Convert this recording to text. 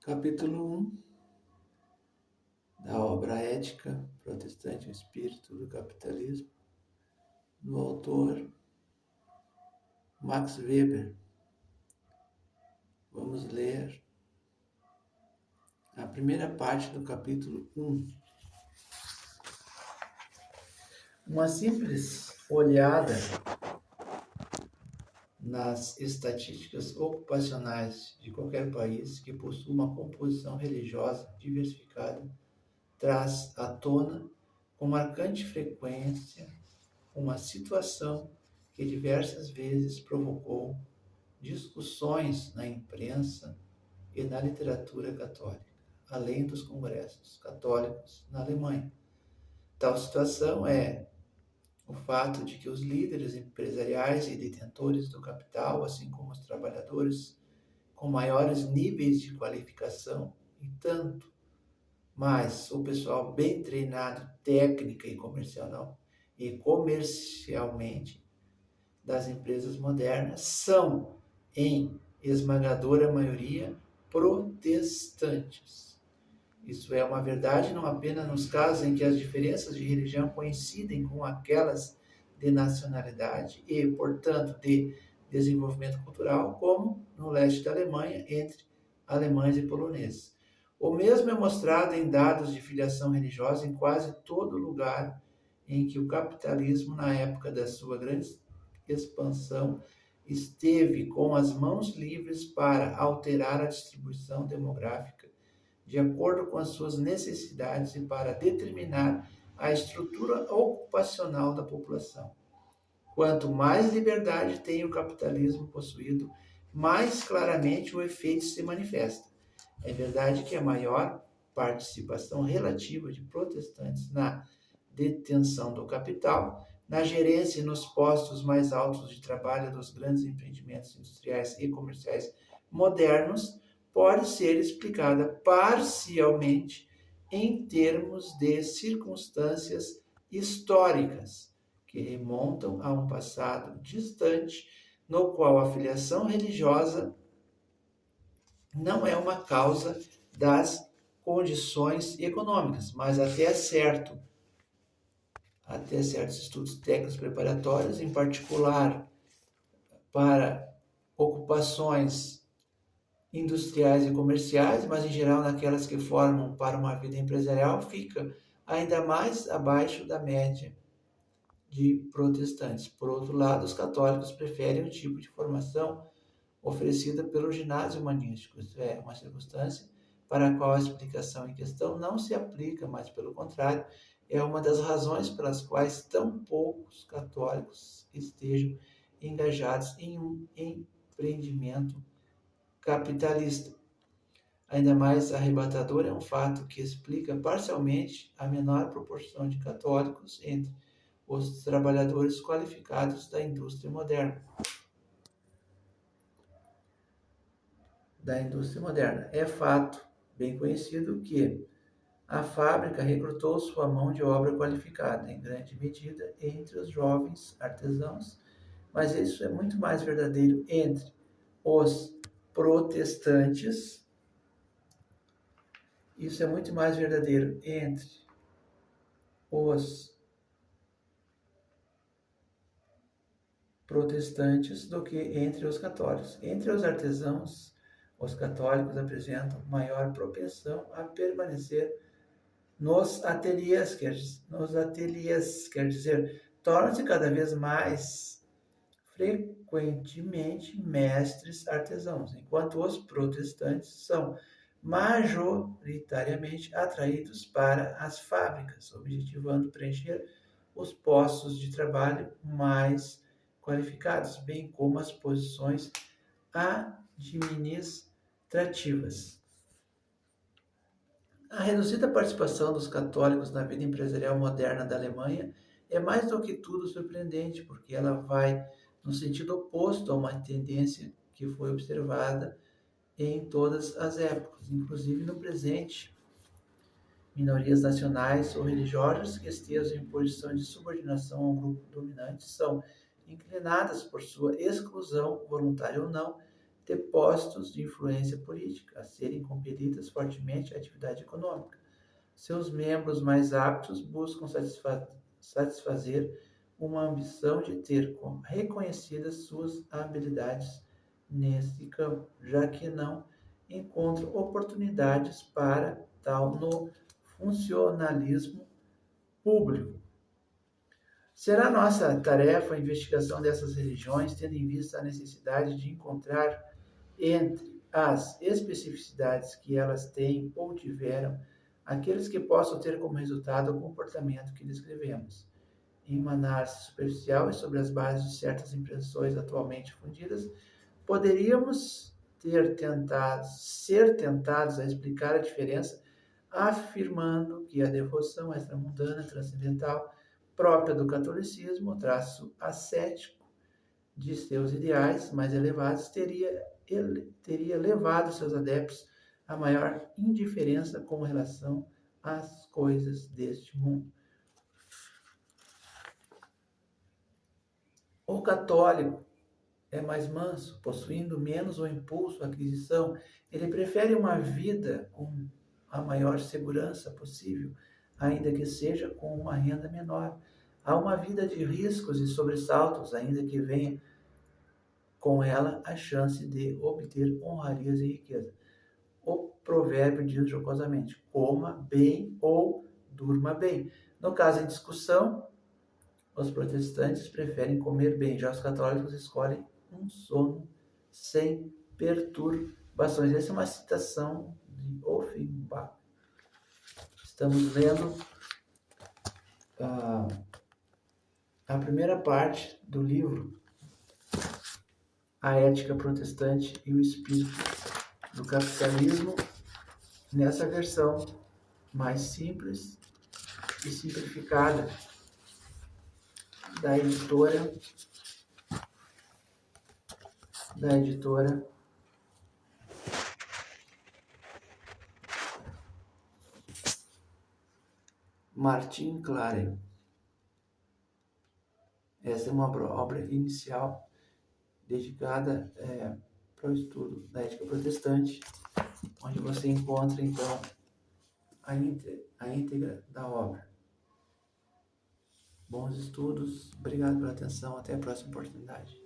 Capítulo 1 da obra Ética Protestante, o Espírito do Capitalismo, do autor Max Weber. Vamos ler a primeira parte do capítulo 1. Uma simples olhada nas estatísticas ocupacionais de qualquer país que possua uma composição religiosa diversificada traz à tona com marcante frequência uma situação que diversas vezes provocou discussões na imprensa e na literatura católica, além dos congressos católicos na Alemanha. Tal situação é o fato de que os líderes empresariais e detentores do capital, assim como os trabalhadores com maiores níveis de qualificação e tanto mais o pessoal bem treinado técnica e comercialmente das empresas modernas são, em esmagadora maioria, protestantes. Isso é uma verdade não apenas nos casos em que as diferenças de religião coincidem com aquelas de nacionalidade e, portanto, de desenvolvimento cultural, como no leste da Alemanha, entre alemães e poloneses. O mesmo é mostrado em dados de filiação religiosa em quase todo lugar em que o capitalismo, na época da sua grande expansão, esteve com as mãos livres para alterar a distribuição demográfica de acordo com as suas necessidades e para determinar a estrutura ocupacional da população. Quanto mais liberdade tem o capitalismo possuído, mais claramente o efeito se manifesta. É verdade que a maior participação relativa de protestantes na detenção do capital, na gerência e nos postos mais altos de trabalho dos grandes empreendimentos industriais e comerciais modernos, pode ser explicada parcialmente em termos de circunstâncias históricas que remontam a um passado distante, no qual a filiação religiosa não é uma causa das condições econômicas, mas até certos estudos técnicos preparatórios, em particular para ocupações industriais e comerciais, mas em geral naquelas que formam para uma vida empresarial, fica ainda mais abaixo da média de protestantes. Por outro lado, os católicos preferem o tipo de formação oferecida pelo ginásio humanístico, isso é, uma circunstância para a qual a explicação em questão não se aplica, mas pelo contrário, é uma das razões pelas quais tão poucos católicos estejam engajados em um empreendimento capitalista. Ainda mais arrebatador é um fato que explica parcialmente a menor proporção de católicos entre os trabalhadores qualificados da indústria moderna. É fato bem conhecido que a fábrica recrutou sua mão de obra qualificada, em grande medida, entre os jovens artesãos, mas isso é muito mais verdadeiro entre os protestantes. Isso é muito mais verdadeiro entre os protestantes do que entre os católicos. Entre os artesãos, os católicos apresentam maior propensão a permanecer nos ateliês, quer dizer, tornam-se cada vez mais frequentemente mestres artesãos, enquanto os protestantes são majoritariamente atraídos para as fábricas, objetivando preencher os postos de trabalho mais qualificados, bem como as posições administrativas. A reduzida participação dos católicos na vida empresarial moderna da Alemanha é mais do que tudo surpreendente, porque ela vai no sentido oposto a uma tendência que foi observada em todas as épocas, inclusive no presente. Minorias nacionais ou religiosas que estejam em posição de subordinação a um grupo dominante são inclinadas por sua exclusão, voluntária ou não, depósitos de influência política, a serem compelidas fortemente à atividade econômica. Seus membros mais aptos buscam satisfazer uma ambição de ter reconhecidas suas habilidades nesse campo, já que não encontram oportunidades para tal no funcionalismo público. Será nossa tarefa a investigação dessas religiões, tendo em vista a necessidade de encontrar entre as especificidades que elas têm ou tiveram, aqueles que possam ter como resultado o comportamento que descrevemos. Em uma análise superficial e sobre as bases de certas impressões atualmente difundidas, poderíamos ser tentados a explicar a diferença, afirmando que a devoção extramundana transcendental própria do catolicismo, o traço ascético de seus ideais mais elevados, teria levado seus adeptos a maior indiferença com relação às coisas deste mundo. O católico é mais manso, possuindo menos o impulso à aquisição. Ele prefere uma vida com a maior segurança possível, ainda que seja com uma renda menor. Há uma vida de riscos e sobressaltos, ainda que venha com ela a chance de obter honrarias e riqueza. O provérbio diz jocosamente: coma bem ou durma bem. No caso em discussão, os protestantes preferem comer bem, já os católicos escolhem um sono sem perturbações. Essa é uma citação de Offenbach. Estamos lendo a primeira parte do livro A Ética Protestante e o Espírito do Capitalismo, nessa versão mais simples e simplificada da editora Martin Claret. Essa é uma obra inicial dedicada para o estudo da ética protestante, onde você encontra então a íntegra da obra. Bons estudos, obrigado pela atenção, até a próxima oportunidade.